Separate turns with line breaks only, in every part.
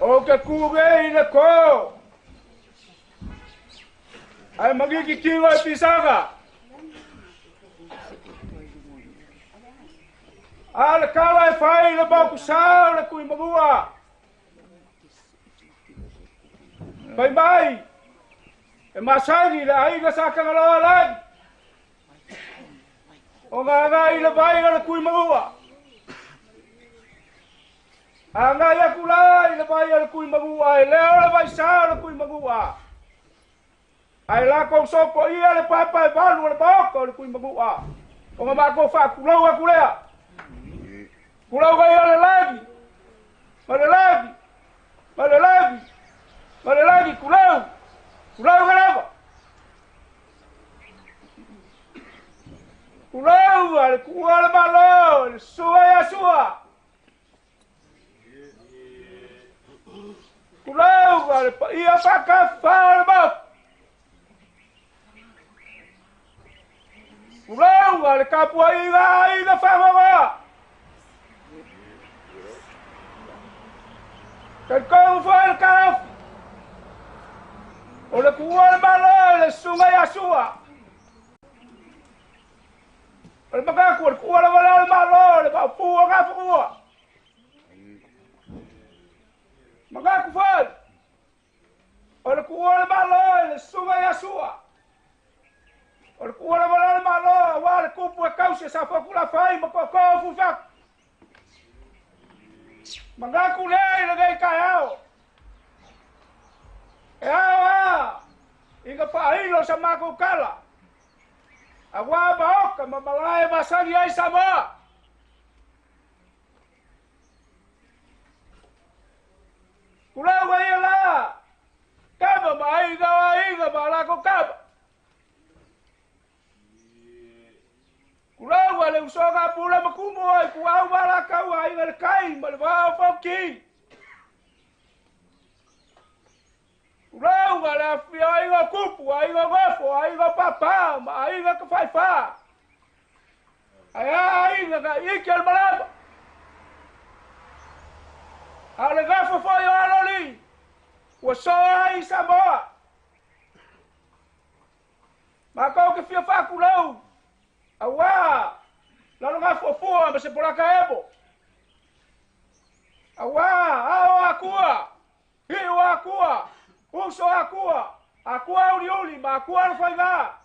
O ke kube ina ko. Ai magigikiwa pisaga. Ala kala e fai le ba kusau le kui magua. Bye bye. E masagi le ai ga saka ngalo lan. O ga ile bai le kui magua. Anga ya kula ile bai le kui magua, le le bai sa le kui magua. Ai la ko so ko ia le papa e balu le ba ko le kui magua. O ma ko fa kula kula. Pulau gaya ada lagi, ada lagi, pulau kenapa? Pulau ada kuala balon, suah, pulau ada iya pakai balon, pulau ada kapua ina faham. Kan kau faham kaf, oleh kuat baloi, sungai Asua, oleh makan kuat baloi, lepas puak apa kuat, makan kuat, oleh kuat baloi, sungai Asua, oleh kuat baloi, awal kupu kau sesapa pula fai, makan kau fufak. Mengaku lei lagi kau. Ya, ingat pahilo sama aku kalah. Awak bawa ke mabalai bahasa dia sama. Pulau gaya lah. Kamu mai gawai balaku kamu. Pulau wale usoga pula makumoy kuau bala kau ai ngal kai malwa foki. Pulau wale afia ai ga kupu ai ga gofo ai ga papa ai ga kafaifa. Ai ga ikel malaba. Ale gafa foi o aloli. Ua soa ai Samoa. Ma kau ke fia whakulau. Awa. Lalo gafa fua ma se poraka ebo. Awa. Ao akua. Hiu akua. Uso akua. Akua uli uli. Ma akua no fai va.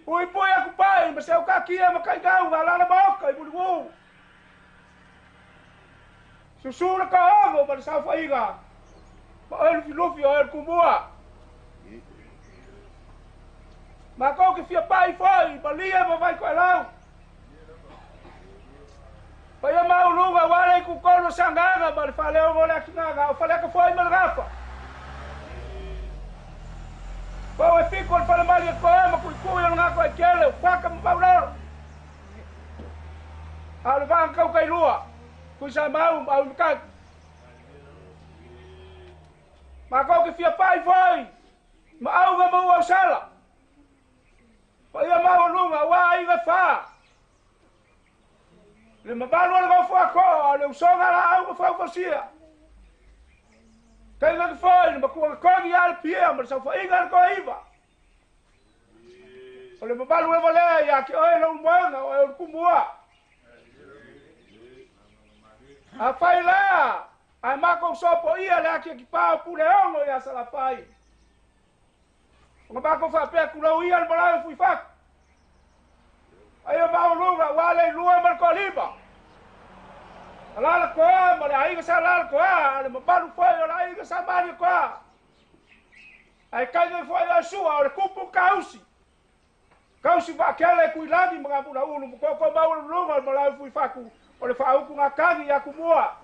Ui pui aku pai. Ma se au kakia ma kai gau. Alana maoka. Ibuli wou. Susura ka ongo ma sa faiga. Ma el filofi o el kumua. Ma kau ke fia pai foi, ma lia ma vai ko lau. Pa ia mau lunga wale ku kono sangaga ma fa leo mo la kinaga, fa le ka foi ma rafa. Pa e fico fa le mali ko ma ku ku ia nga ko kele, fa ka ma lau. Al van kau kai lua. Ku sa mau au ka. Ma kau ke fia pai foi. Ma au ga mo au sala. Pa ia mau lunga wa i ga fa. Le mabalo le fa ko, le usonga la au fa fa sia. Kai ga fa, le ku ko gi al pia, ma sa fa inga ko iva. Le mabalo le vale ya ki o lo mwanga o ku mua. A fai la, ai mako sopo ia le ki pa pu le ongo ya sala fai. Nga bako fa pe ku lo ia le bala fu fa. Ai ba lunga wale lua mar ko liba. Ala ko ma le ai sa la ko ale ma balu foi ala ai sa mari ko. Ai kai le foi a sua o kupu kausi. Kausi va kele ku iladi mga pula ulu ko ba lunga ma la fu fa ku. O le fa ku ngakagi ya ku mua.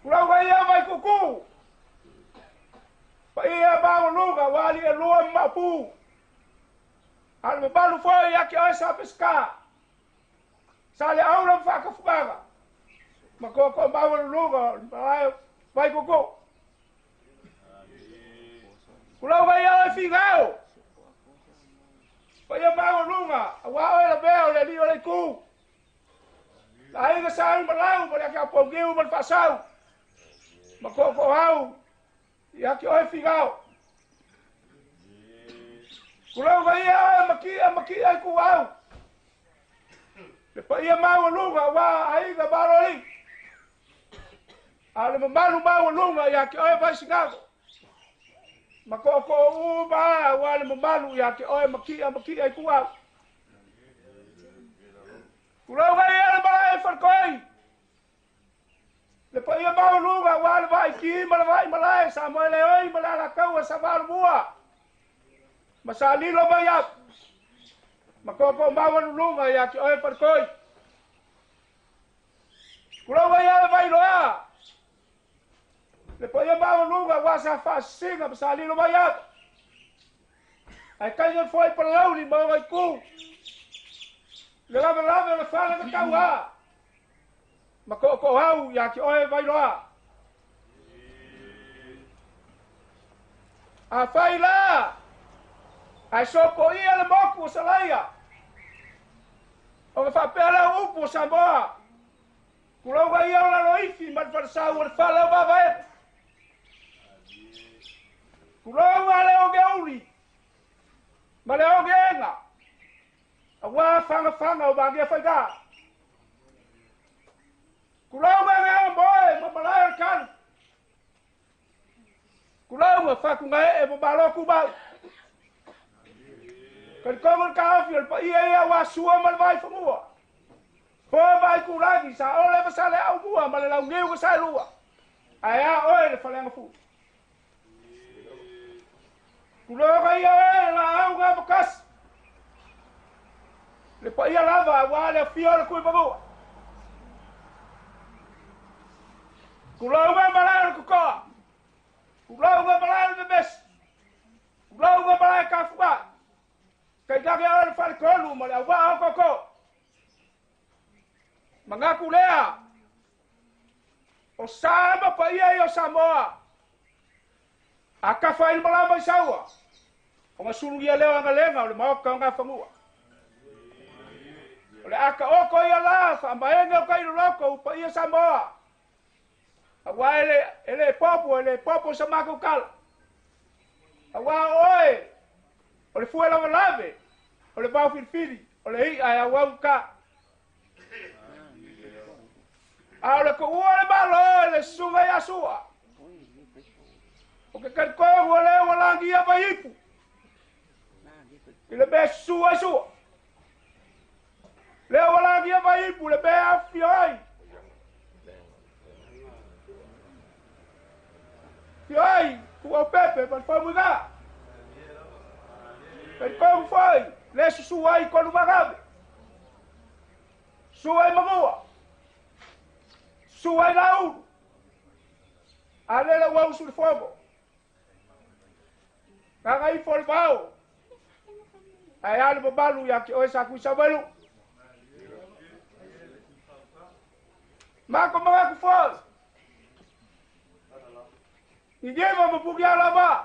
Kula wa ia vai kuku. Pa ia ba lunga wali e lua mapu. Al me balu foi ya ki ai sa pesca. Sale aula fa ka fuga. Ma ko ba lunga vai kuku. Kula wa ia figao. Pa ia ba lunga wa o la beo le dio le ku. Ai ga sa ma lau ma ka po giu ma fa sau. Ma ko hau. Ya ki oi figao. Kula vai ia maki ai ku au. Le pa ia mau lunga wa ai ga baroli. Ale malu mau lunga ya ki oi vai singago. Ma ko u ba wa le malu ya ki oi maki ai ku au. Kula vai ia ba e farkoi. Le pa ia mau lunga wa le vai ki ma vai malai sa mo le oi ma la ka sa ba bua. Masali lo bayap. Makoko bawan lunga ya ki oi parkoi. Kulo baya vai loa. Le poya bawan lunga wasa fa singa masali lo bayap. Ai kai foi para lau ni mo vai ku. Le lava le fala ka kawa. Makoko hau ya ki oi vai loa. A fai la. Ai soko ia le moku sa laia. O fa pela upo sa boa. Kulo wa ia la loifi mal fa sa o fa la va va. Kulo wa le o geuli. Ma le o genga. A wa fanga o ba ge fa ga. Kulo wa me boy ma bala kan. Kulo wa fa ku ngai e ba lo ku ba. Kan komon kafiol pa ia wa sua mal vai famua. Po vai ku lagi sa ole ba sale au bua mal la ngeu ko sa lua. Aya oi le falenga fu. Kulo ga ia la au ga bakas. Le pa ia lava wa le fiol ku babu. Kulo ga balal ku ko. Kulo ga balal be bes. Kulo ga balal ka fuba. Kai kage ala fal kolu mala wa koko. Mangaku lea. O sama pa ia o Samoa. Aka fai malama sawa. O masuru ia leo nga lenga o le mauka nga fangua. O le aka oko ia la fa maenge o kai loko pa ia Samoa awa ele popo sa mako kala awa oe o le fuela lave o le bau filifili o le i ai awa ka a le ko ua le malo le sunga ya sua o ke kalko o le wala ngia vaipu ile be sua le wala ngia vaipu le be afioi Fioi, kua pepe, mas foi muda. Mas como foi? Lesse suai quando magabe. Suai mamua. Suai lau. Alela wau sul fogo. Kagai for bau. Ai ale babalu ya ki oisa ku sabalu. Mako mga ku foi. Igema mapugia lama.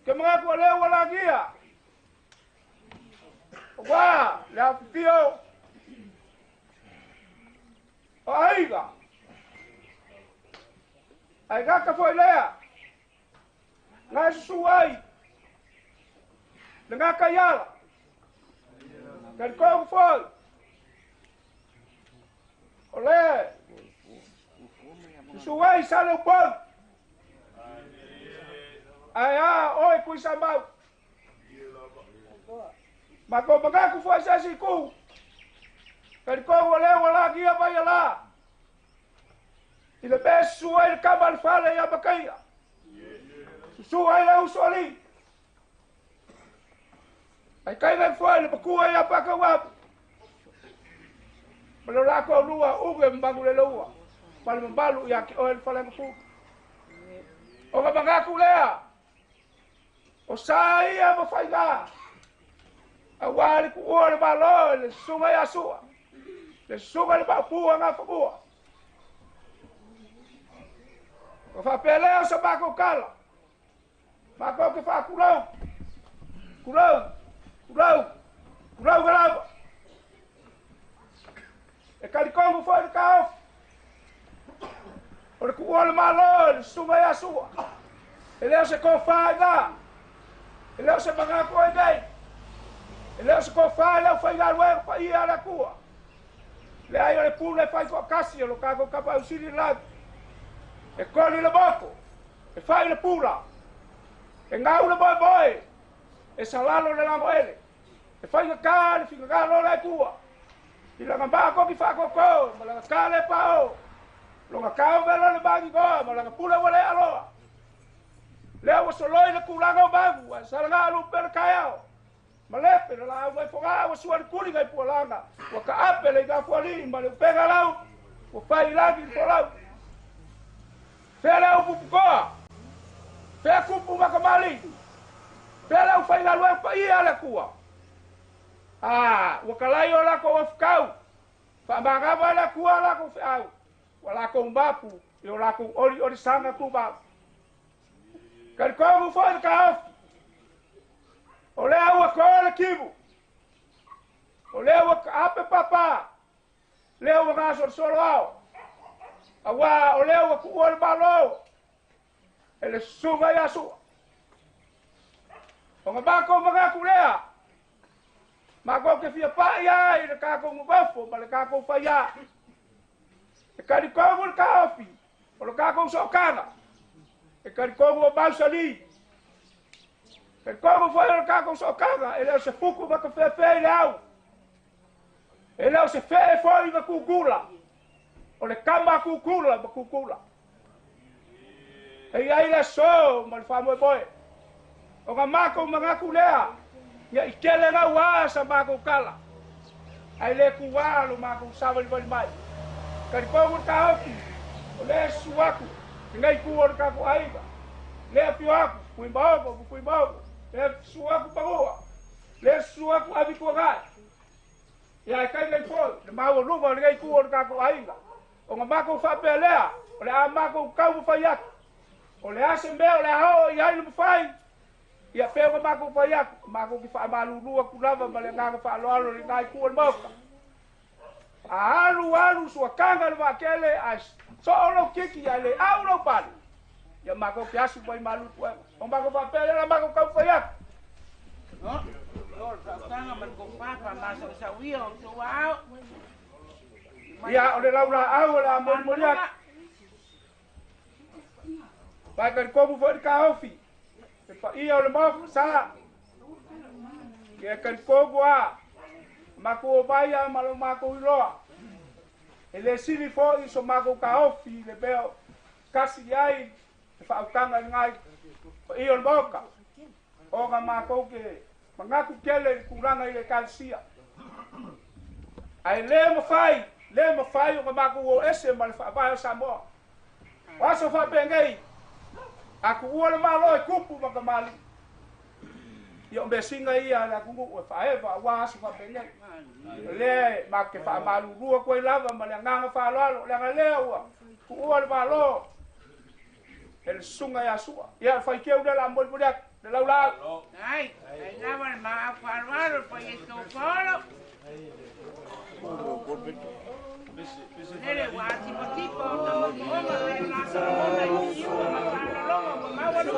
Ke mga ku ale wala gia. Wa, la fio. Aiga. Aiga ka foi lea. Ngai suai. Nga kayala. Kan ko foi. Ole. Suai salo pon. Aya, oi kuisa mau. Mako magaku foi sasi ku. Kan ko ole wala gia bayala. Ile besu el kabal fale ya bakaya. Suai la usoli. Ai kai vai foi le pakua ya pakawa. Malora ko lua uge mbangule lua. Pal mbalu ya ki oil fale ku. O ga magaku lea. O sai ya mafaiga. Awali ku ore balo le sunga ya sua. Le sunga le papua nga fabua. O fa pele o sa bako kala. Bako ke fa kulau. Kulau galava. E kalikongo foi ka. O ku ore malo le sunga ya sua. Ele se ko faga. Ele se banga ko dai. Ele se ko faga foi galwa pa ia la kua. Le ai le pule fai ko kasi lo ka ko kapa usiri la. E koli le boko. E fai le pula. E ngau le boy. E salalo le lango ele. E fai ka le finga lo le kua. Ila ngamba ko ki fa ko, mala ka le pao. Lo nga ka velo le bangi ko, mala pula wale alo. Leo soloi le kulanga bagu, salanga lu per kaya. Malepe la vai foga wa suar kuli ga polanga. Wa ka apele ga foli male pega lau. Wa fai lagi polau. Fela u puko. Fe kupu makamali. Fela u fai ga lu fa ia la kua. Ah, wa kalayo la ko wafkau. Fa magaba la kua la ko fau. Wala ko mbapu, yo la ko ori sanga ku ba. Kan ko foi ka. Ole awa ko le kibu. Ole awa ape papa. Le awa ga solo ao. Awa ole awa ku ol balo. Ele suga ya su. Onga ba ko maga ku lea. Ma ko ke fia pa ya ile ka ko ngofo, ma le ka ko fa ya. E kari ko mo ka ofi. O ka ko so kana. E kari ko mo ba sali. E como foi o caco so caga, ele se fuku va ka fe leau. Ele se fe foi va kukula. O le kamba kukula, va kukula. E ai la so, mal famo boy. O ga mako manga kulea. Ya ikele ga wa sa mako kala. Ai le kuwa lo mako savel vai mai. Kari ko ka ofi. O le suaku. Ngai ku or ka ko aiba. Le piaku, kuimbago. Le suaku pagoa. Le suaku abituagai. Ya kai ngai po, le mau lunga le ngai kuor ka ko ainga. O nga mako fa pelea, o le amako ka u fa yak. O le asembe o le ho ya i fai. ia peo ka mako pa ia mako ki fa malu lua ku lava ma le nga fa lo alo le ngai ku mo alu so kanga le vakele as so lo kiki ale au lo pan ya mako ki asu bai malu ku o mako pa pele la mako ka pa ia
no lo kanga man ko pa ma sa wi o so wa
ya o le laura au la mo mo ia ba ka ko bu for ka ofi e pa ia o le mo sa ke ka ko bua mako vaya malo mako iloa ele sili fo iso mako ka ofi le beo kasi ai fa utanga ngai ion boka o ga mako ke mangaku kele kuranga ile kalsia ai le mo fai o ga mako o ese mal fa ba sa mo waso fa pengai aku uole malo e kupu maka mali yo be singa ia la kungu fa eva wa su fa pele le ma ke fa malu ru ko lava ma le nganga fa lo le le wa ku o le malo el sunga ya su ya fa ke u de la mol budak de la la
ai lava ma fa lo pa esto polo ele wa tipo no mo le la sa mo na yu ma fa lo ma wa lu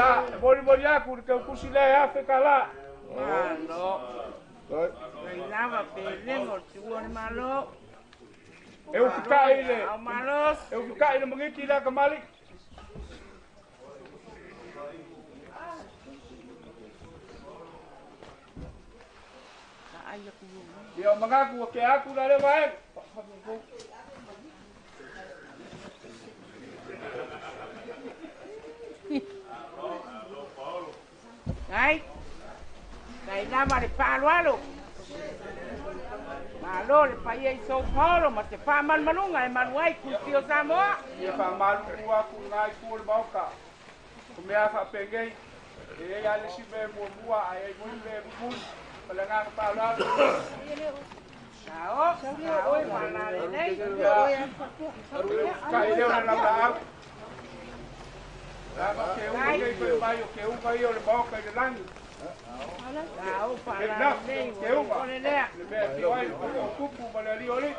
ya boli aku ke kusile ya fe kala
malo lava pelengo tuone malo
eu ficar ile
malos
eu ficar ile mangiki la kamali
ai aku
yo mangaku ke aku la le vai
Dai lava le palo malo le paia São Paulo ma te fa man manunga e manuai ku tio Samoa
ia fa malu aku ngai ku le bauka ku me fa pengai e ya le si be mo bua ai mo le mu pala nga pa la
sao mana le nei
kai le na la la ke u ke ko mai ke u kai le bauka le langi
sao para nei o le le
me ti ai o kupu ma le oli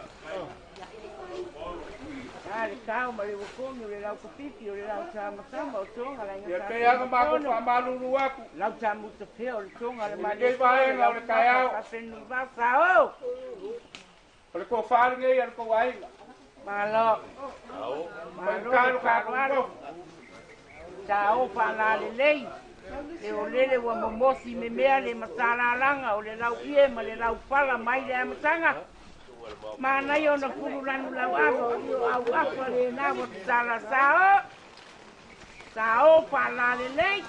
ale cao ma le ko mi le lau kupiti o le lau sama sama o tonga la
ia pe aga ma ko fa malu aku
lau tamu te pe o le tonga le ma
le vai nga le kai au
a pen va sao
le ko fa nge ia ko wai
malo
malo ka
sao para le lei e o lele wa momosi me mea le masala langa o le lau ie ma le lau pala mai le amatanga ma na yo na kuru lanu lau ako au ako le na wa sala sao pala le lei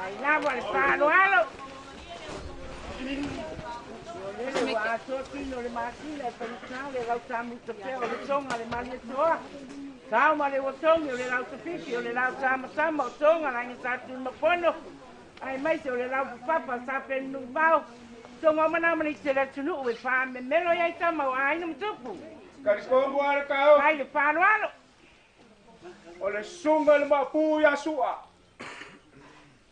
ai na wa le palo alo lele wa ato tino le makina e panisana le lau tamu te peo le tonga le mani toa sao ma le watongi o le lau tapiti o le lau sama o tonga la inga tatu mapono ai mai se o le lau papa sa penu mau tonga mana mani te le tunu ue wha me melo iai tama o aina mtupu
kari kombo ale kao
ai le whano alo
o le sunga le mapu ya sua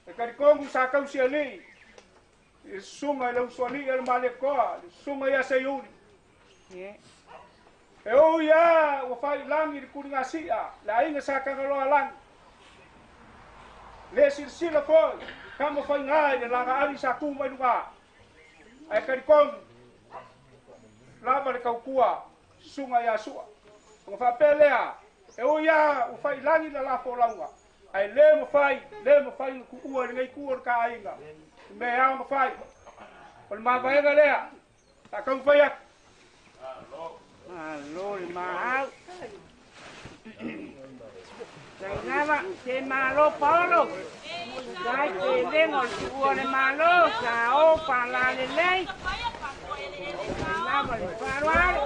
e kari kombo sa kausi ali e sunga le uswani le male koa le sunga ya se yuri e o ia o fai langi di kuringa sia la inga sa kangaloa langi le silsila foi kama fai ngai le langa ali sa kuma inuka ai karikong lava le kaukua sunga ya sua o fa pelea e o ia o fai langi la fo launga ai le mo fai ku ua ngai ku ka inga me ya mo fai o ma vai galea ta kau fai
alo le mau sai lava te malo polo Dai te lengo si vuole malo, sa o parlare lei. Lava il faruano.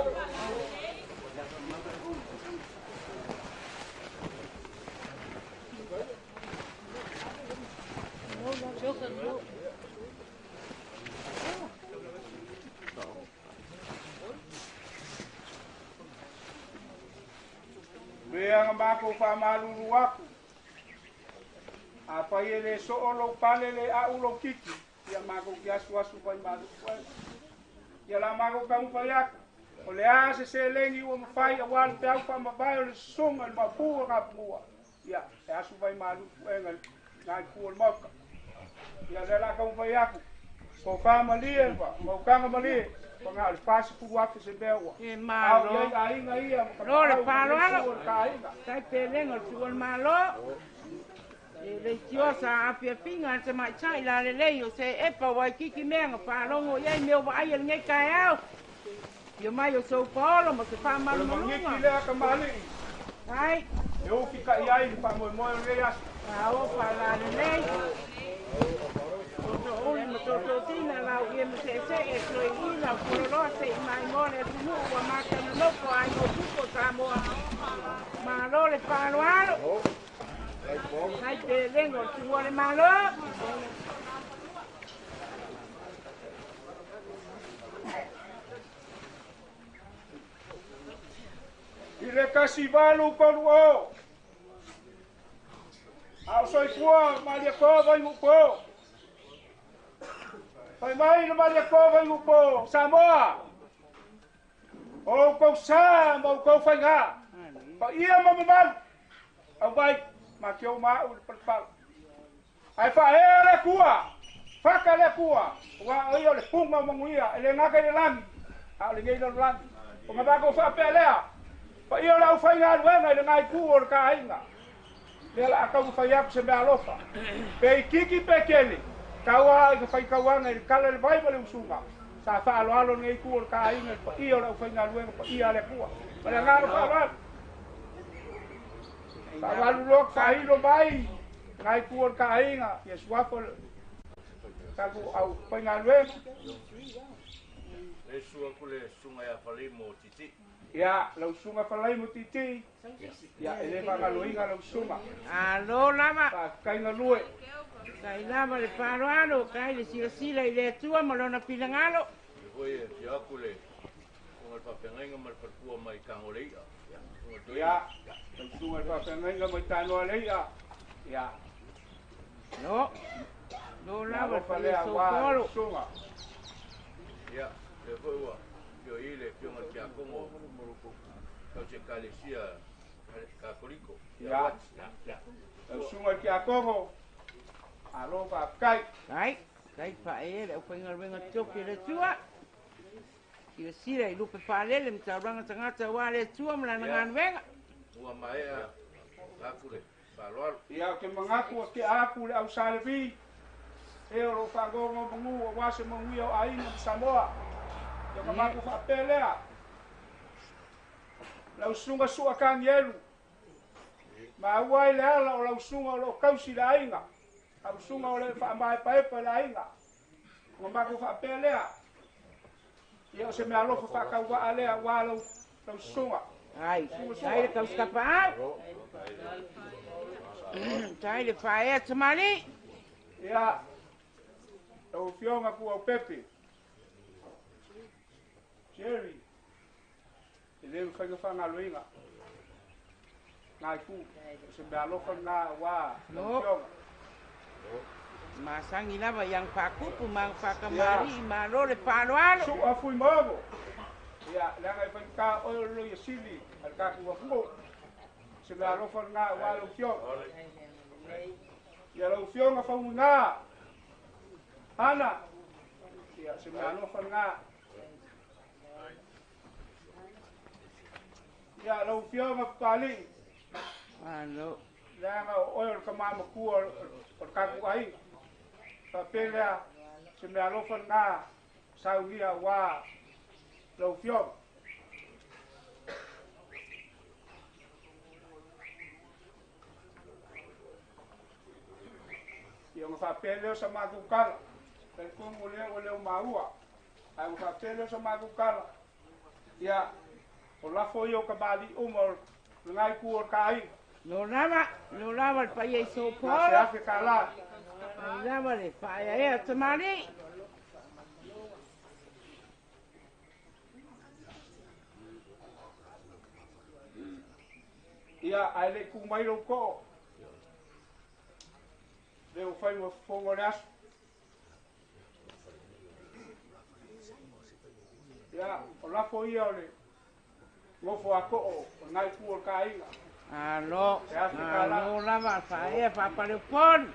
Beang mako fa malulu aku. Apa ele so olo palele a ulo kiki. Ya mako kiasu asu pai malu. Ya la mako kamu payak. Ole a se lengi o mafai awal te au fa mabai o songa o mapu ka pua. Ya, e asu pai malu engal ngai ku o moka. Ya la kamu payak. Ko fa malie ba, mo kanga malie. Panga al pasi pu wafi se bewa.
E malo.
Au ye ai ngai ia.
No le faruano. Dai te lengo si vuole malo. Le tiosa a fia finga se mai chai la le o se e pa wai kiki menga fa longo ye meu vai el ngai kai au. Yo mai o so polo mo se fa mal
Ngi ki
malunga.
le ka mali.
Ai,
Eu ki ka ia pa mo mo re as.
ao fa la le. O mo to tina la o ye mo se e so e ina ko lo se mai mo le tu mo wa ma ka no ko ai mo tu ko sa mo. Ma lo le fa lo alo. Hai te lengo si vuole malo.
Ile kasi valu ko o. Au soi fua malia ko vai mu po. Pai mai no malia ko vai mu po. Samoa. O ko sa mo ko fa nga. Pa ia mo man. Au vai ma ke o ma o pal. Ai fa era kua. Faka le kua. Wa o le punga mo nguia ele nga ke le lang. A le ngai no lang. O ma ba ko fa pelea. Pa ia la fa nga luenga le ngai ku o ka inga. Le la ka fa ya se me alofa. Pe kiki pe kele. Kawa ka fa kawanga le kala le vai le usunga. Sa fa alo ngai ku o ka inga pa ia la fa nga luenga pa ia le kua. Pa le nga fa ba. Sa va lo ka ilo mai. Ngai ku o ka inga. Ye swafo. Ka ku au fa nga luenga.
Le sua kule sunga ya falimo titi.
Ya, lau sunga falai mo titi. Ya, ele manga loinga lau sunga.
Alo lama.
Pa kainga lue.
Kai lama le faruano, kai le sila le tua malona pilangalo.
Oye, ya kule. Con el papenga mal perpua mai kangoleia.
Ya, lau sunga pa penga mo tano leia. Ya.
No. No lama
Lava
le
fale awa
polo.
sunga.
Ya, le foi wa. Yo ile pio mal kia como kau se kalesia katoliko.
Ya. Lau sunga ki akongo. Alo pa kai.
Kai fa le fenga venga toki le tua. Ki sila lupe fa le mtaranga tangata wa le tua mla ngan venga.
Ua mai akule. Palwal.
Ya, ke mangaku ke aku le au salvi. E ro fa gongo mungu wa se mungu yo ai mo Samoa. Yo ka maku fa pelea. Lau sunga su akang yelu. Ma wai le ala o lau sunga o lo kausi la inga. Au sunga o le fa mai pa la inga. Mo maku fa pelea. Yo se me alofa fa ka wa alea wa lau sunga.
Ai le kau skapa. Tai le fa e tamani.
Ya. O fionga ku o pepe. Jerry. Ele fa ka fa na loinga. Ngai ku se me alofa na wa fionga.
Masangi lava yang pakupu mang pakamari malo le palualo.
Su a fui mogo. Ya, la ngai fa ka o lo yesili, al ka ku fu. Se me alofa na wa lo fionga. Ya lo fionga fa una. Ana. Ya, se me alofa na. Ya, lo fionga pali.
Alo.
Langa oil ka mama ku o ka ku ai. Pa pelea se me alofa na saugia wa lo fionga. Ia ma whapele o sa mākukala. Pei kong o leo maua. Ai ma whapele o sa mākukala. Ia, o lafo i o ka bali uma o ngai ku o ka ai.
No lava pa ye so po.
Se afe ka la.
No lava le pa ya tamari.
Ia, ai le ku mai ro ko. Leo fai mo fongo le asu. Ia, o lafo i o le ngofo a ko o ngai ku o ka ai.
Alo, alo lava pa ya pa pa le pon.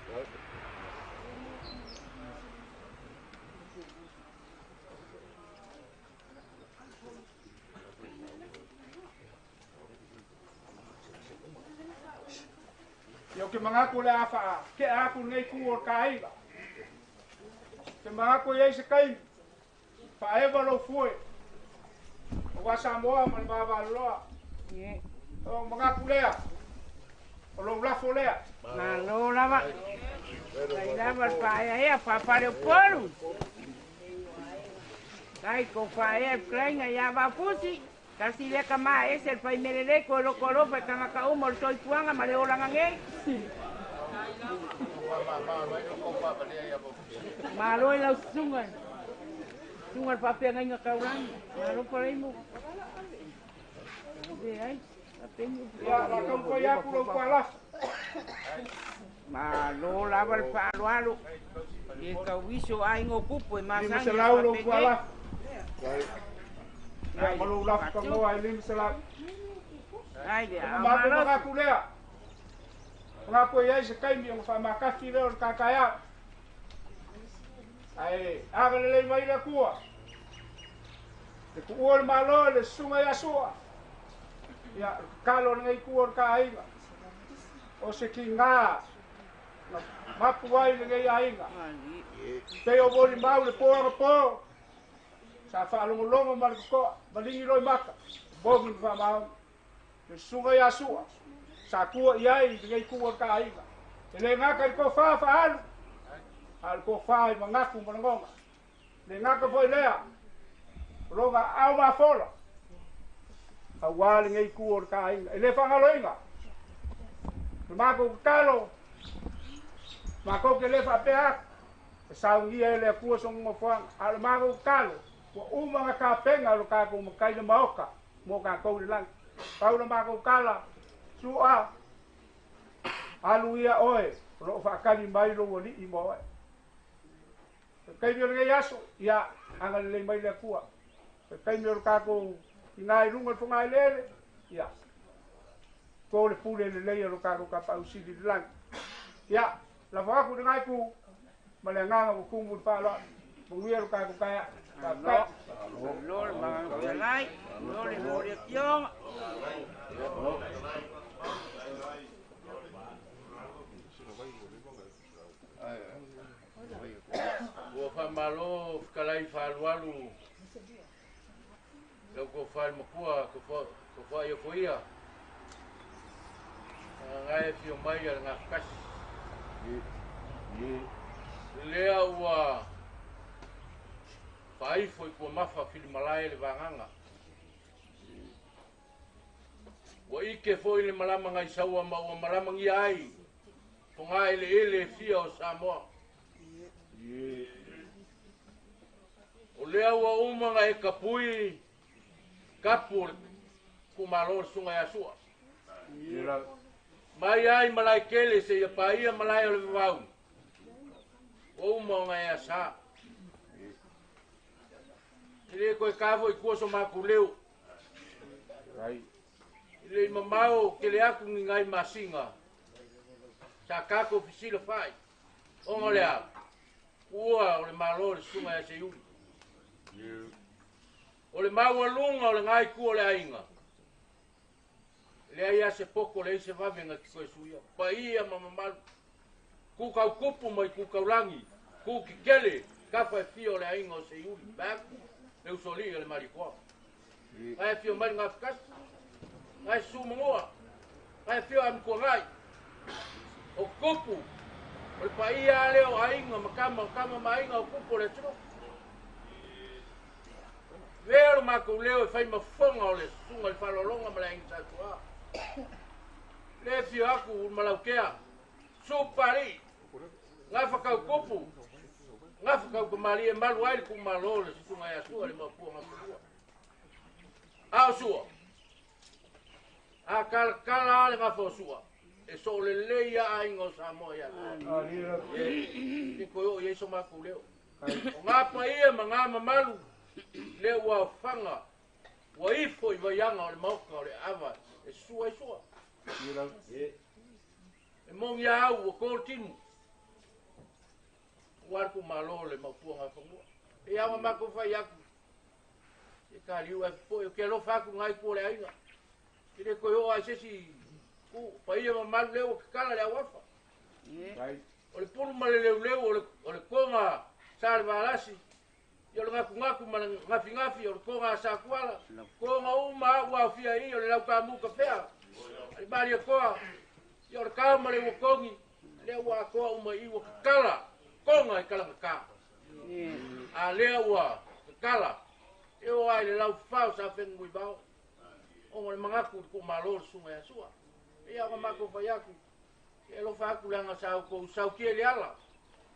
Yo ke mga ko le afa, ke aku ngai ku o ka ai. Ke mga ko ye se kai. Pa e lo fue. O wa Samoa man ba ba loa.
Ye.
O mga ku lea. O lo lafo lea.
Alo lava. Dai lava pa ya pa pa le pon. Dai ko fa e krenga ya va fusi. Kasi le kama es el pai merele ko lo kolo pa kanga ka umo toi puanga ma le olanga nge. Malo la sunga. Sunga pa pe nga ka urang. Malo pa imo. Ai, apenyo.
Ya la ka ko ya ku lo kwa la.
Malo la val pa lo alo. E ka wiso ai ngo kupo e
Ni
masanga.
se la lo kwa la. Ya malo la ka mo ai lim se la.
Ai de
Ma ko mga ku lea. Mga ko ye se kai mi o fa ma ka ki le o ka ka ya. Ai, aga le mai la kua. Te ku o malo le sunga ya sua. Ya kalo ngai ku o ka ai. O se ki nga. Mapu ai le ngai ai nga. Pe o boli mau le po. Sa fa longo mal ko, malingi roi maka. Bogi fa mau. Le sunga ya sua. Sa ku ia i ngai ku o ka ai. Le nga ka ko fa alu. Al ko fa i mangaku mangonga. Le nga ka foi lea. Roga au ma fola. Awali ngai ku o ka ai. Le fa ngaloinga. Mako kalo. Mako ke le fa pe ak. Sa ngi ele ku so ngo fa. Al mako kalo. Wa uma nga ka penga lo ka ko makai le maoka. Mo ka ko le lang. Pau na mako kala. Sua. Alu ia oe. Lo fa kali mai lo wali i mo. Kai mi ngai aso. Ya angal le mai le kua. Kai mi ka ko ngai runga to ngai le. Ya. Ko le pule le le lo ka ko ka pa usi di lang. Ya, la fa ku ngai ku. Male nga ko ku mu pa lo. Bungi lo ka ko kaya.
Lor mang ngai. Lor le mo le tiong.
Ua whamalo whakalai whalualu. Lau ko whal mapua, ko whai a whaia. Ngai whio mai a ngā kasi. Lea ua whai foi kua mawha whilimalai le wanganga. Ua ike foi le malama ngai saua ma ua malama ngi ai. Po ngā ele fia o Samoa. O lea ua umanga e kapui kapu ku malo sunga ya sua. Mai ai malai kele se ia paia malai o le vau. O umanga e asa. Ile ko e kavo i kuoso makuleu. Ile mamao kele aku ngai masinga. Sa kako fisila fai. O lea. Ua o le malo le sunga ya se yuli. O le maua lunga o le ngai ku o le ainga. Le aia se poko le se vavenga ki koe suia. Pa ia mamamalu. Ku kau kupu mai ku kau langi. Ku ki kele. Kafa e fio le ainga o se yuli. Baku. Le usoli le marikoa. Ngai fio mai ngā fikasi. Ngai su mangoa. Ngai fio am kua ngai. O kupu. O le paia leo ainga makama mainga o kupo le tro. Vero mako leo e fai mafonga o le sunga le whalolonga ma le inga tatua. Le fio aku malaukea. Supari. Ngā whakau kupu. Ngā whakau kamari e malu aile ku malo le sunga e asua le mapua ngā kua. Ao sua. A kala ale ngā fosua. E so le leia aingo Samoa ia. E koe o yeso mako leo. O ngā paia ma ngā mamalu. Le ua whanga, ua ifo I waianga o le mauka o le awa, e sua. E mongi au o kōtinu. Warku malo le maupua ngā whangua. E awa mako whai aku. E ka liu e po, e ke alo whaku ngai kua le ainga. E le koe hoa sesi, ku, paia ma malu leo ke kala le awafa. O le pulu ma le leu, o le konga, sa le valasi. Yo le ngaku ma ngafi o le konga sa kuala. Konga uma ua fia I o le lau kamu ka fea. Ali bari koa. Yo le kama le wakongi. Le ua koa uma I wa kala. Konga I kala ka. A le ua kala. E o ai le lau fao sa fengu I bao. O le mangaku ko malo sunga ya sua. E a mako fa yaku. E lo fa ku langa sa ko sa ki le ala.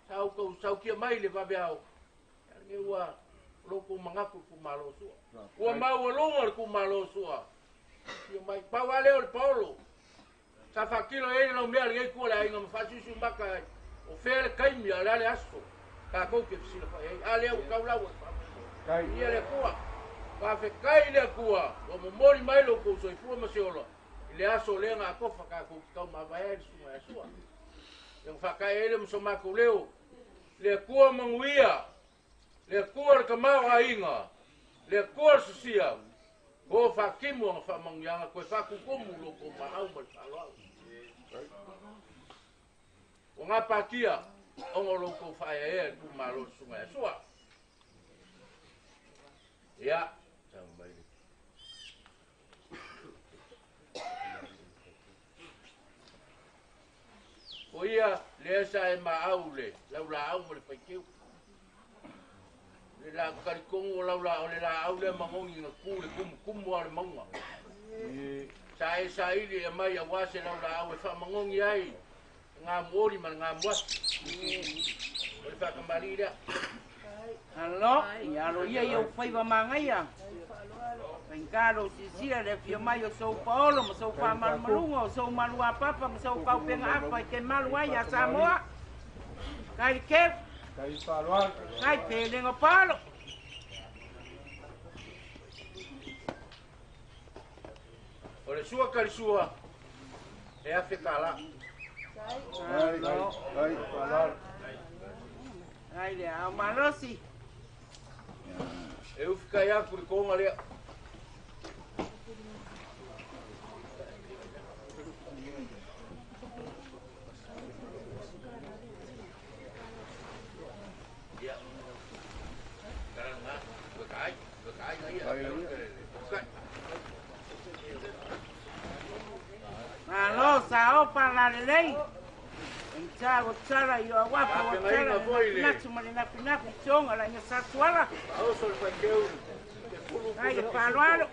Sa ki mai le va beao. E ua loko mangaku ku malo sua. Ua mau longa ku malo sua. Io mai pawale o Paulo. Sa fakilo e no mea le ku le ainga mafasi su maka. O fere kaimi ale aso. Ka ko ke sila fa e ale o kaula o. Kai ele kuwa. Ka fe kai le kuwa. O mo mori mai lo ko so I fu ma se ola. Le aso le nga ko fa ka ko ka ma vai su ma sua. E fa kai ele mo so mako leo. Le kuwa manguia. Le kua ka mau ainga. Le kua susia. Ko fa kimu ang fa mangyanga ko fa kukumu lo ko mahau mal palo. O nga patia ang lo ko fa e ku malo sunga sua. Ya, sampai. O ia le sa e maaule, la au mo le pakiu. Le la karikongo laula o le la au le mangongi na kule kumu o le maunga. Sa ili e mai a wase laula au e wha mangongi ai. Ngā mori man ngā muasi. O le whakamari rea.
Alo, ia alo ia iau whaiwa mangaia. Penkaro sisia le fio mai o Sao Paulo, ma Sao Pamalu Malunga, o Sao Malua Papa, ma Sao Kaupenga Apa, ke malu ai a Samoa. Kai kep. Kai pelengo palo.
O le sua karisua e a whekala.
Ai le au malosi.
E uwhikai aku le konga lea.
Alo, sao para lei. Enchavo chara yo aguapa o chara. Nacho marina pinapi chonga la nyosa suala.
Au sol pakeu.
Ai palualo.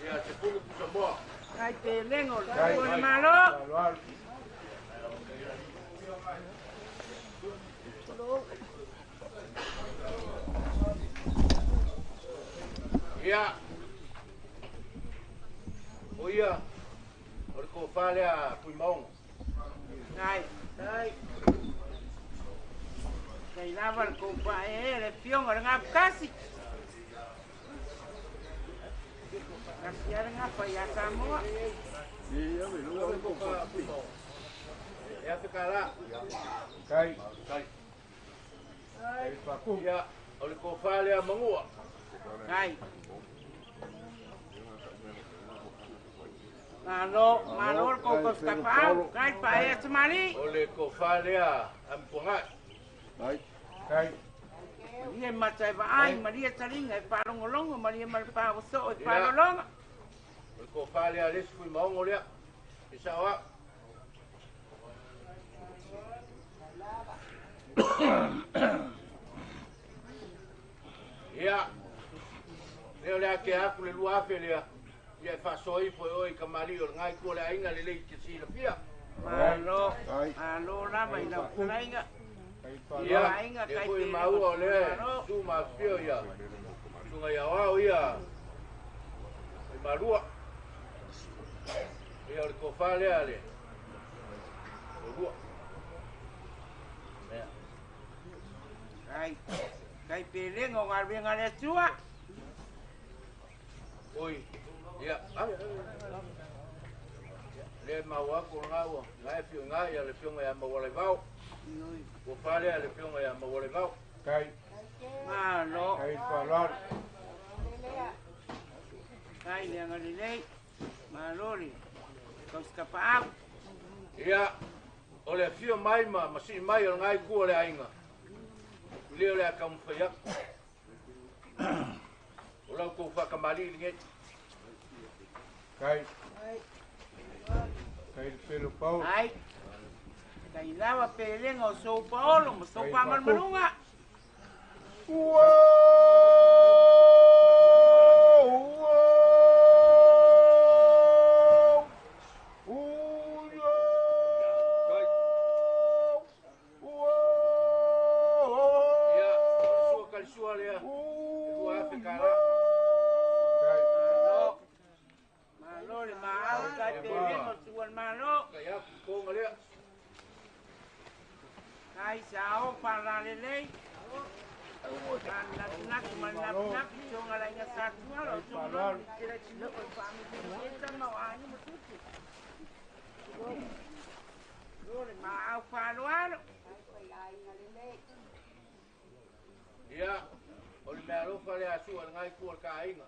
Ya se pulu Samoa.
Ai te lengo, con malo.
Ya. O ia. O le ko fale a Puimong.
Ai. Kai lava el compa le pion nga kasi. Kasi nga pa ya Samoa.
Ya fikala.
Kai.
Ya, o le ko fale a Mangua.
Ai. Malo ko skapau, kai pa e semali.
O le ko fale a Ampunga.
Kai.
Ni matai va ai, Maria Taringa e parongolongo, Maria Malpa so e parolonga.
O le ko fale a les Puimong o lea. Isawa. Ia. Leo le ake aku le lua afe lea. Ia whasoi po oi ka mali o ngai kua le ainga le lei ki sila pia.
Malo, malo rama ina kurainga.
Ia, le koi maua o le, su ma pio ia. Sunga ia wau ia. E marua. Ia o le kofa lea le. O lua.
Kai pelengo ngarbenga le tua.
Oi, ia, le maua ko ngawa, ngai pio ngai le pio ngai maua le vau. Ko fale le pio ngai maua le vau.
Kai.
Malo.
Kai falor.
Kai le ngalilei. Malori. Kau skapa au.
Ia, o le fio mai masi mai o ngai ku le ainga. Leo le akam faya. Olau ko whakamali linge.
Kai. Kai pelo pau.
Ai. Kai lava pelengo so paolo, mo so pa malmalunga. Ai sao para lelei. Nak nak jonga la nga sa tua lo jonga kira chilo o fami kita mau ani mututi. Lore ma au falo alo.
Ia, o le mea rofa le asu al ngai ku al ka ainga.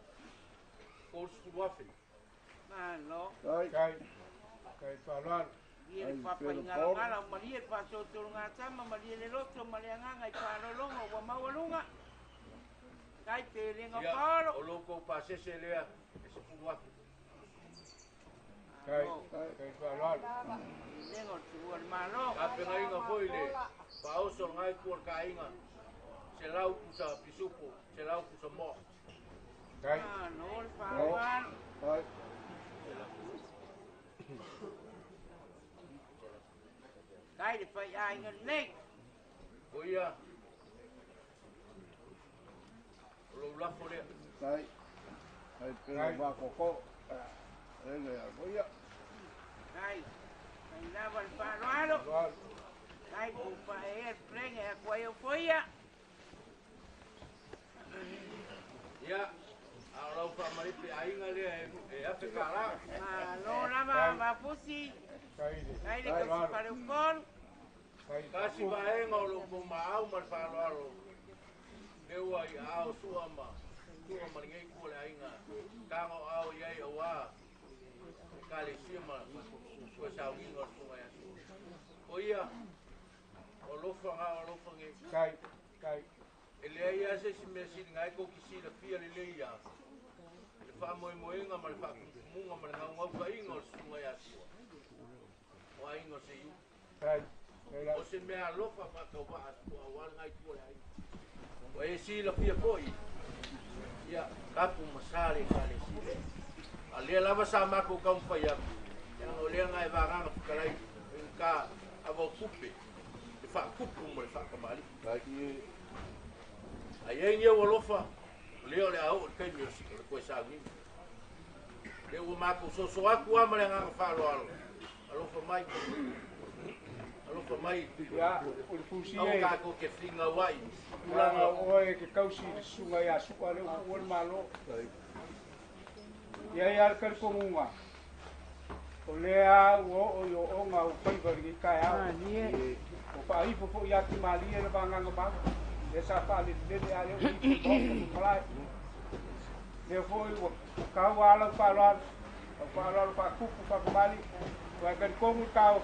Ko su wafi.
Malo.
Kai falor.
Ia papa ngala maria pa so tulunga sama maria le loto maria nganga i palo longo wa mawalunga. Kai pelenga palo.
O loko pa sese lea, ese fu wafi.
Kai falor.
Lengo tu al malo.
Ka pe ngai nga foi le. Pa o so ngai ku al ka ainga. Se lau ku sa pisupo, se lau ku sa mo.
Kai.
No le pa.
Kai.
Kai de fai ai ngal nei.
O ia. O lo la fore.
Kai. Kai pelo va koko. Ele a boia.
Kai. Kai lava el palo. Kai ku pa e prenge a cuello foia.
Ia. Alau pa mai pe ainga le e afekara.
Lo lama ma fusi. Kai de ku para o col.
Kasi vaenga o lo po mau mar palo alo. Eu ai ao suama. Suama ninguém ku le ainga. Kango ao iai o wa. Kale sima. Ko sa wingo sunga ya. O ia. O lo fanga o lo fange.
Kai.
Ele ai ase si me si ngai ko kisi la fia le leia. Le fa moinga mar fa munga mar ngau ka ingo sunga ya. O aingo se yu.
Kai.
O se mea lofa pa ka wa a wal ngai ku le ai. O e si la fia koi. Ia, kapu masare kale si. Ale lava sa mako ka umpa ya. Yang o le ngai va ranga kalai ka avo kupe. E fa kupu mo le fa kamali.
Kai.
Ai nge o lofa. Leo le au kai mi ko sa ni. Le o mako so aku ama le nga fa lo alo. Alofa mai. Alofa mai.
Ya, o fusi
Au
e.
ka ko ke finga wai.
Ulanga oe ke kausi sunga ya suka le o malo. Ya kar ko munga. O lea o yo o nga o pai bari kai a. O pa i fo ya ki mali e banga nga esa fa le ale o i ko le foi o ka wala pa kupu pa mali. Wa kan ko mu ka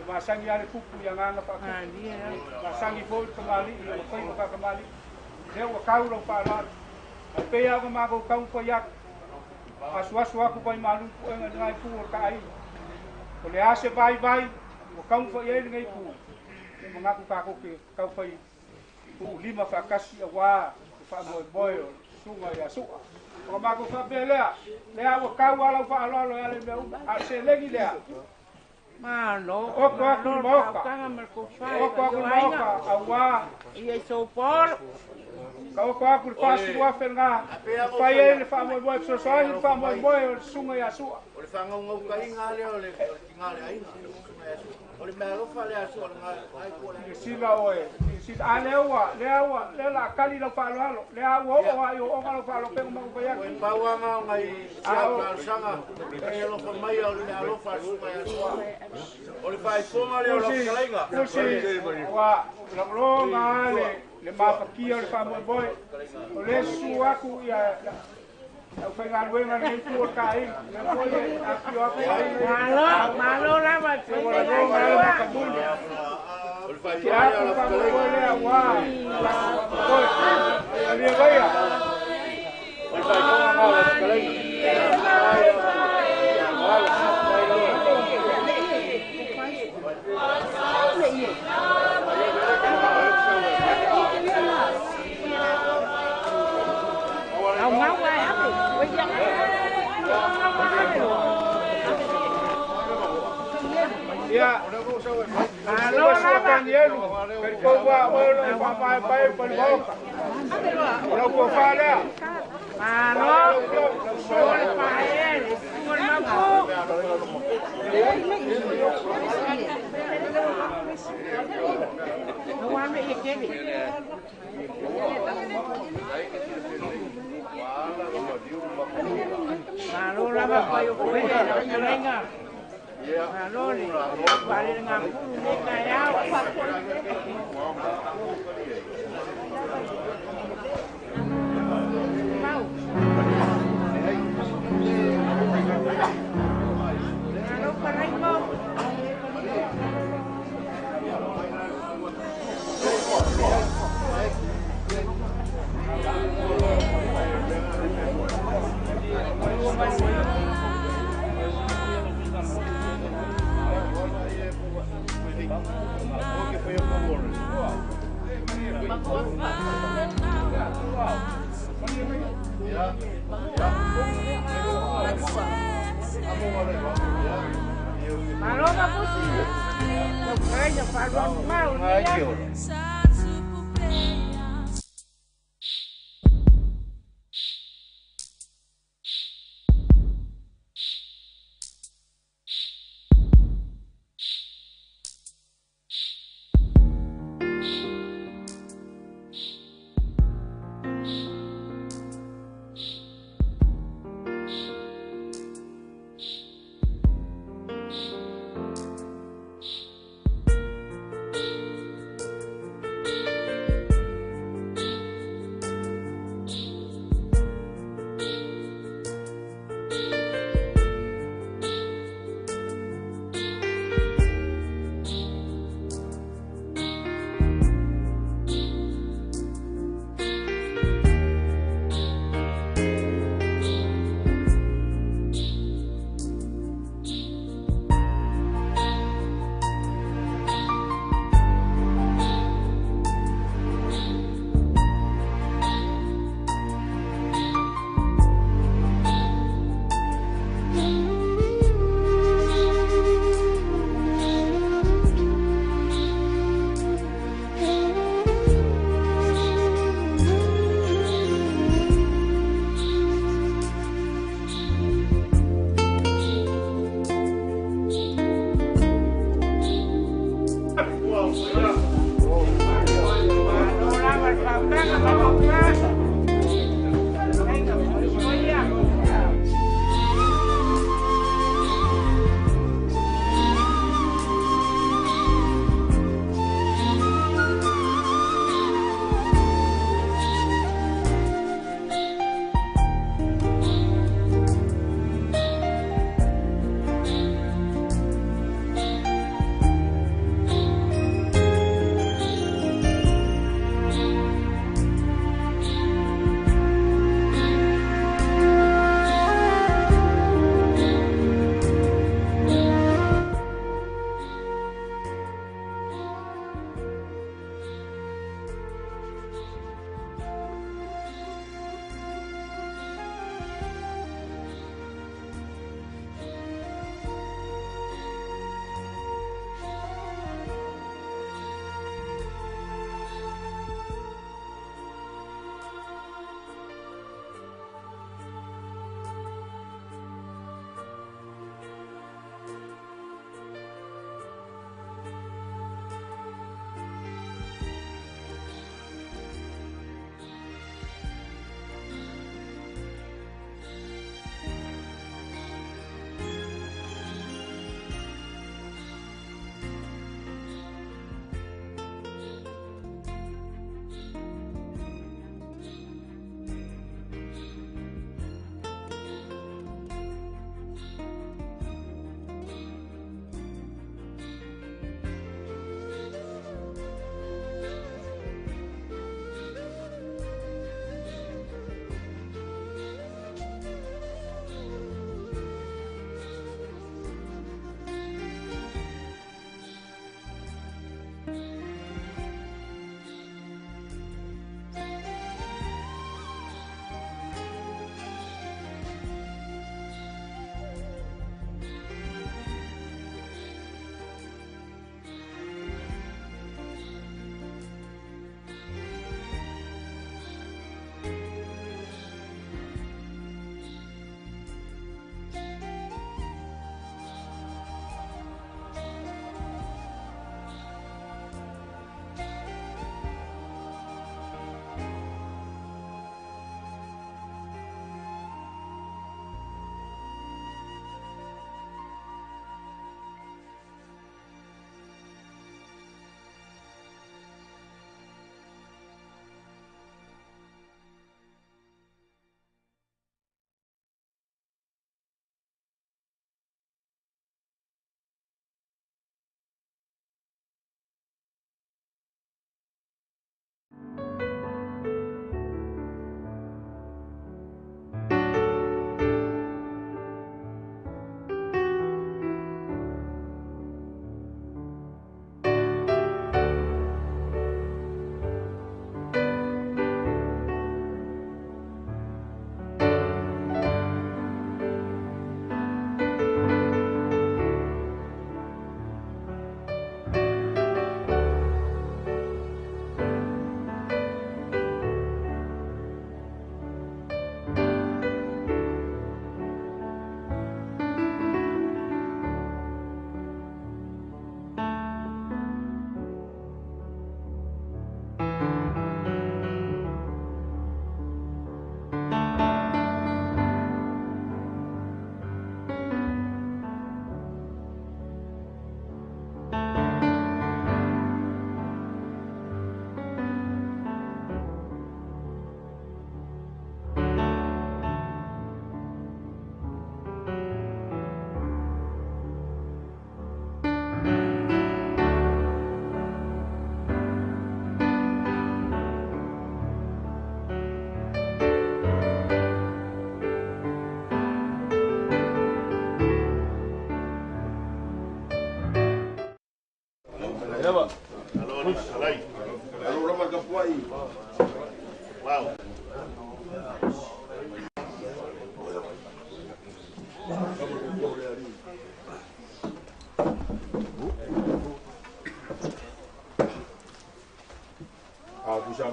masangi ale kupu yang anga pa. Masangi foi kembali o pai pa kembali. Le o ka ulo pa la. Pe ya ko ma ko ka ko ya. Asu aku pai malu ko ngai ku ka ai. O le ase vai o ka fo ye ngai ku. mengaku kako ke kau fai u lima fakasi awa fa boy sunga ya su o ma ko fa belea le awa kau ala fa ala ale me a se legi le
Malo.
o ko aku moka
Kanga merkofa.
o ko aku moka awa
Ia sopor.
kau ko aku fa su wa fenga fa ele fa boy so so fa boy sunga ya su
O le whanga ngau ka inga le o le tinga le aina. O le mea rofa le asu o le ngai kua le.
sila oe sila alewa le la kali lo fa lo le awo o ayo o ngalo fa lo pe mo ko ya
O e pauanga ngai sia ka sanga. E lo fa mai o le mea rofa su mai asu. O le fai fonga le o lo kalainga.
wa la lo ngale le ma pa ki o le fa mo boy o le su aku ya au fa ngal we ngal ni ku ka ai le ko ye aku aku
Malo lama.
o la lo ngale ka bul
O le fai
ya
fonga le o lo
fa mo
kalainga.
boy le wa boy le vaya
O le fai fonga ngau le kalainga.
Ông ngáo qua áp đi. Bây giờ.
ya
Malo lama.
ko wa o lo fa pa pa pa mo lo ko fa le
Malo. Sole paele. Sole mampu. Não anda aquele. Malo lama kayo kuwi na lenga. Malo ni. Bali nga pulu ni kaya. Mau. Malo paray mo. Malo na po siya. Kaya parang mau niya.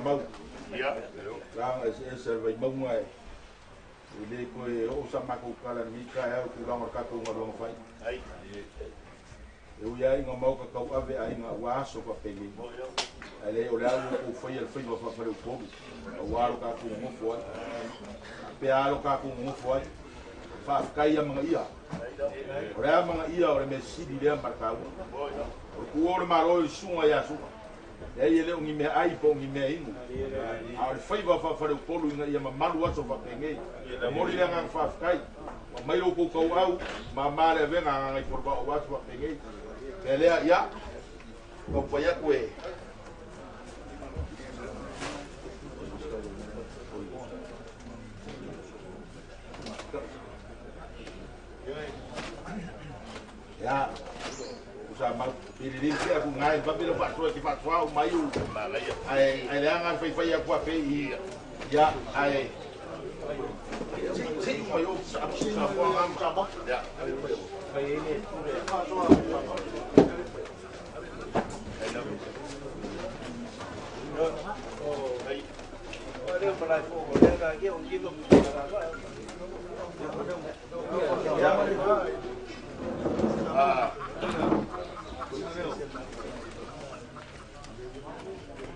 mau.
Ia.
Langa e servei mau ngai. Ile koe o sa mako kala mika e ku longa ka ku ngalo fai.
Ai.
E u ia inga mau ka kau ave ai nga waso pa pegi. Ale o la o foi el foi va fa o povo. O walo ka ku mo foi. Pe alo ka ku mo foi. Fa kai mga ia. Ora mga ia ora me sidi le markau. O ku ora maro sunga ya su. E ele ungi me ai po ngi me ingu. A foi va fa o povo inga ia malu aso fa pegi. E mori le nga fa kai. Mai o ko kau au ma mare venga ngai por ba o waso fa pegi. Elea ya. O poia kue. Ya. Usa mau pilih aku ngai tapi lepas tu kita suau mayu. Ai leangan fai aku apa ya ai. Si mayu apa ngam sama. Ya. Ini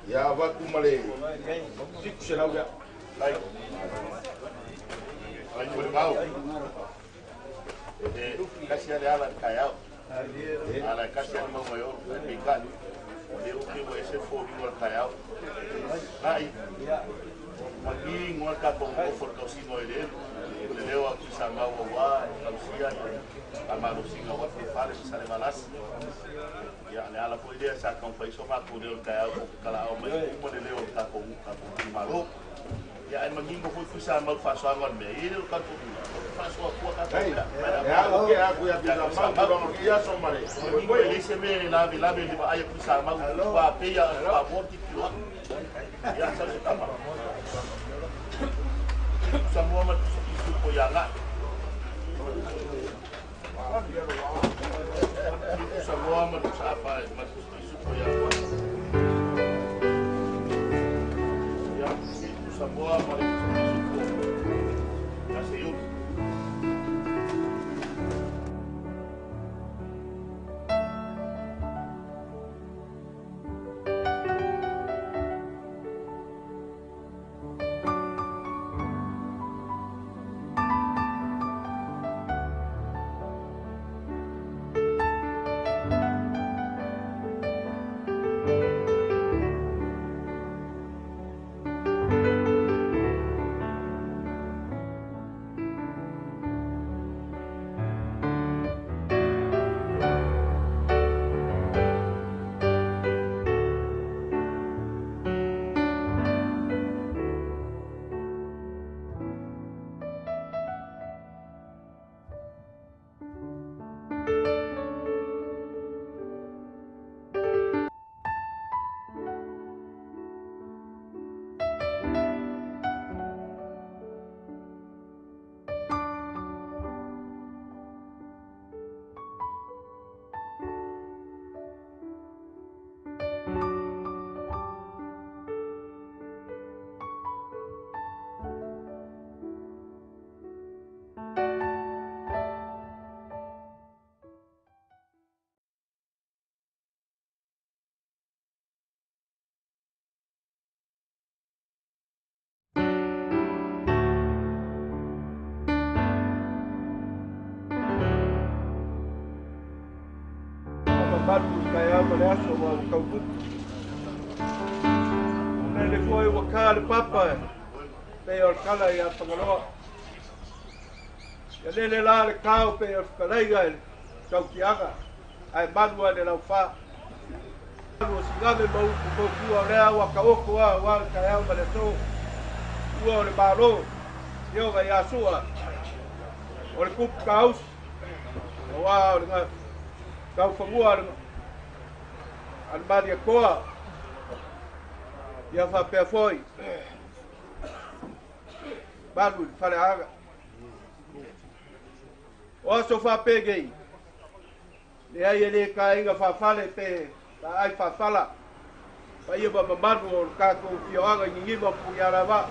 ya waktu male sik serau ya ai boleh mau kasih ada alat kayau ala kasih mau mayo ikan dia ukir ese fogo ngol kayau ai magi ngol ka pong foto sino ele leo aqui sama wa kalusia amaro singa wa fale sale malas ya le ala foi dia sa con fai soma ku de kayau kala o me mo de leo ka pong malo ya ai magi mo foi sama fa so ngon me ele ka tu fa so ku ka ya o que aku ya bisa mau ya so mare mo ele se me la di ai ku sama pa pe ya pa morti tu ya sa se tama semua itu koyangan itu semua manusia apa itu koyangan ya itu semua manusia itu kasih yuk
batu kaya maleaso wa kautu. Nele foi o cara papa. Peo kala ya pangaloa. Ya lele la le kau peo kalaiga kau kiaga. Ai badua de la fa. Lo sigave mau ko ku ora wa kaoko wa kaya maleaso. Ua le balo. Yo ga ya sua. O le kup kaus. Wa o le kau fangua an maria koa ia fa pe foi balu fale aga o so fa pegei le ai ele kai ga fa fale pe la ai fa fala ia mamamanu o kākou fioaga i ngima pugi arawa.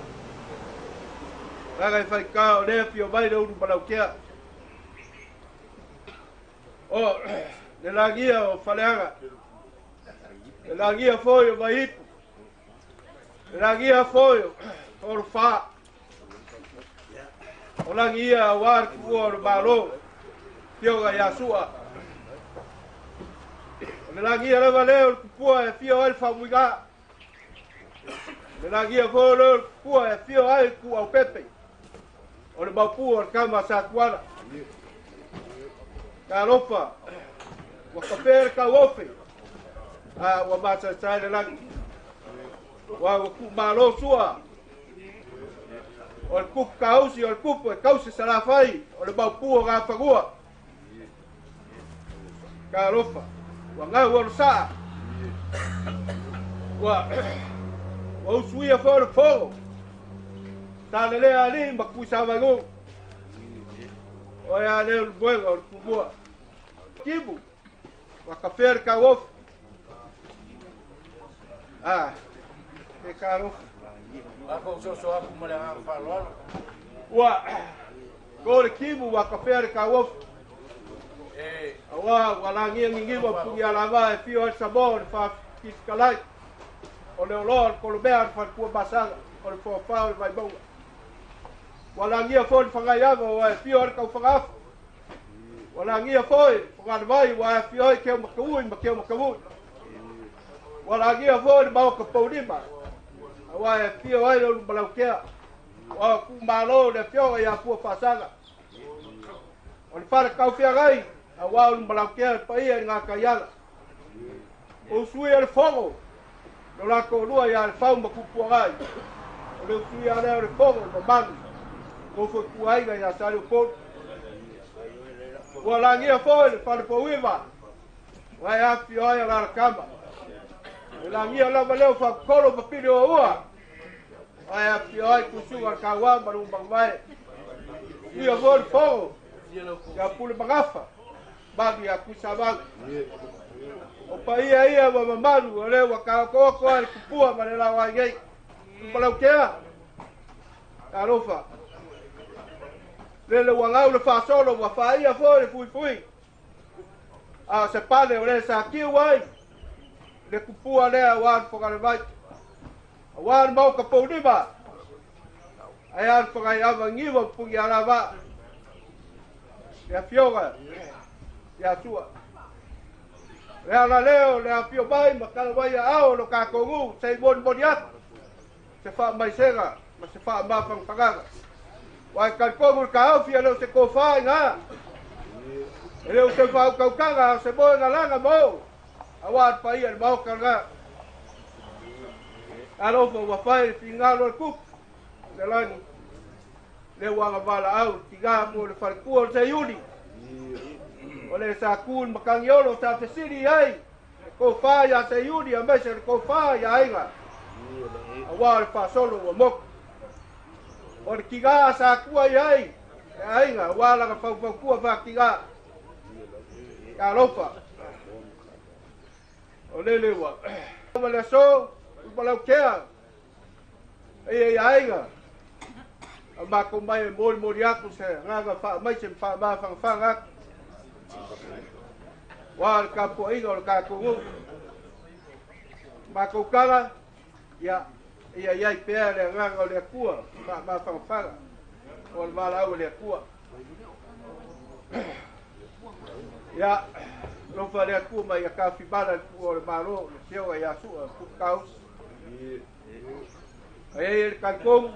Raga i whaika o lea fio mai le uru malaukea. O, le langia o whaleanga. Le langia foi o maipu. Le langia foi o ro wha. O langia o wār kua o malo. Fioga i asua. Le langia lewa leo kua e fio ai whamuiga. Le langia foi leo kua e fio ai kua o pepe. O le maupu o le kama sa kuana. Ka ropa. Wa kapere ka wofe. Wa mata sai le langi. Wa ku malo sua. O le kupu kausi o le kupu e kausi salafai. O le maupu o ngā whagua. Ka ropa. Wa ngau o saa. Wa usuia fo le fogo. Tane lea ali makuisa magu. O ya leo luenga o kubua. Kibu. Wakafere ka wof. E karo.
Ako so aku mo lang ang palo.
Ko kibu wakafere ka wof. Wala ngiwa pugi alava e fio al sabor fa kiskalai. O le olor ko le bear fa ku basanga. O le fo fa vai bonga. Wala ngia foi whangaianga o e fio ar kau whangafu. Wala ngia foi whangarwai wa e fio ai keo makawui ma keo makawui. Wala ngia foi mau ka paurima. Wa e fio ai lo malaukea. Wa ku malo le fio ia pua whasanga. O le whare kau whiagai. A wa lo malaukea pa ia ngā kaianga. O sui al fongo. No la ko lua ia al whau ma kupua gai. O le sui al le fongo ma manu. Ko foi kuaiga ia sale ko. Wa langia foi para poiva. Vai a fioia la kama. Langia la valeu fa kolo pa pilo ua. Vai a fioia ku suga kawa baru bangwai. Ia foi fogo. Ya pule bagafa. Babi a kusabang. O pa ia wa mamalu le wa ka ko ko al kupua ma le la wa gai. Kupalau Arofa. Le wangau le fa solo wa fa ia fo le fui. Se pale o le sa ki wai. Le kupua le wa fo ka le vai. Wa mau ka poudiba. Ai fo ka ia ngiwa pugi ala va. Ya fioga. Ya tua. Le ala leo le afio bai ma ka vai ao lo ka kongu sei bon boniat. Se fa mai sega, ma se fa ma pang pagaga. Wai kalkongu ka au fia lo se ko fa nga. Ele se fa ka kanga se bo nga langa mo. Awat pa ia mo ka nga. Alo fo wa fa finga lo ku. Le lani. Le wa vala au tiga mo le fa ku se yuli. Ole sa kun makang yolo sa te siri ai. Ko fa ya se yuli a me se ko fa ya ainga. Awal fa solo wa mok. O le kiga sa kua iai. Ainga, wala ka fau kua fa kiga. Ya lofa. O lele wa. Wala so, wala kea. Ei ainga. Ama ko mai mori aku se ngaga fa mai se fa ba fa ngak. Wal ka po inga ka ko. Ma ko kala ya ia pere nganga le kua ma fa o mala o le kua ya lo fa le kua ma ya ka fi bala o le malo le seo ya su ku kaus ai ka kom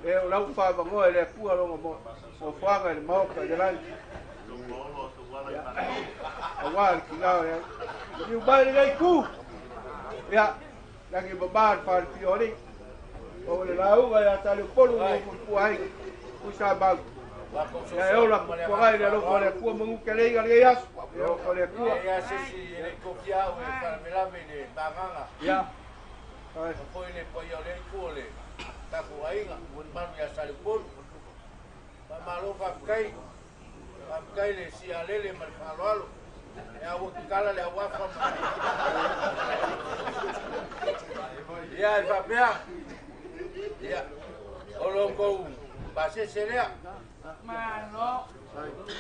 e o lau fa ba ngo le kua lo mo o fa le mo ka de lan awal ki la ya ni ba le ku ya lagi beban par fiori o le lau ya tali polu ku ai ku sa ba ya eu la ku ai le lo le ku mo ke le ga ya o le ku
ya se si le confiao e para me la vene baganga
ya
ko le po yo le ku le ta ku ai ga un man ya sale polu pa malo fa kai le si alele mar palo Ya kala le wafa. Ya va bien. Ya. Olongo base seria.
Malo.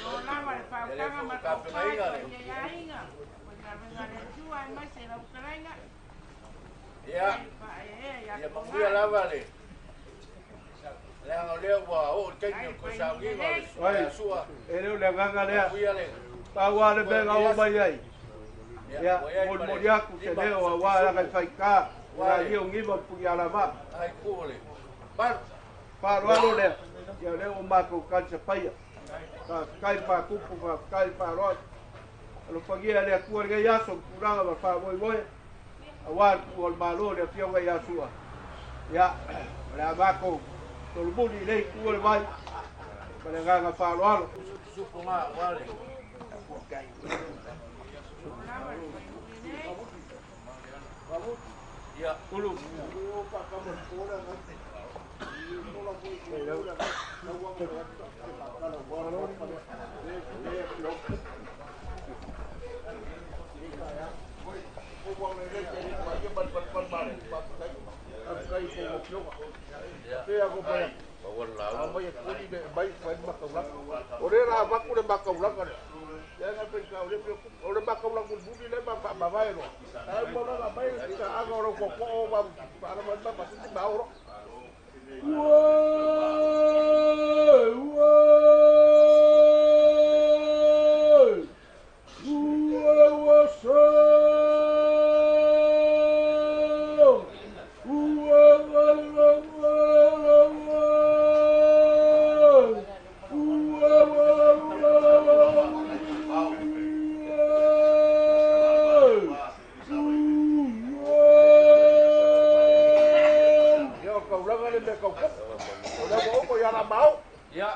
Lo lama le pautanga ma kapai ya inga. Venga le chua mai se la ukalenga.
Ya. Ya mangua lava le. Le leo wa o tenyo ko sa ngi sua.
Ele le nganga le.
Kuia le.
Tawa le benga o mai ai. Ya, mo ya ku te leo wa la kai fai ka. Wa io ngiva pu ya la ma.
Ai kule. Par
Paro le. Ya le o ma ko ka se pai. Ka kai pa ku pu ka kai pa ro. Lo pagia le ku ga ya so kuranga ba pa voi voi. Awan ku ol malo le pio ga ya sua. Ya, la ba ko. To lu buni le ku le mai. Para nga fa lo.
supo nga wale. Ya,
Ulu.
Ore ra ba ku le ba ka ulaka le. Ya na pe ka ore ba ka ulaka ku budi le ba ba ba ro. Ai mo na ba ai ka aga ro ko ko ba para ba ba ti ba ro. Ya.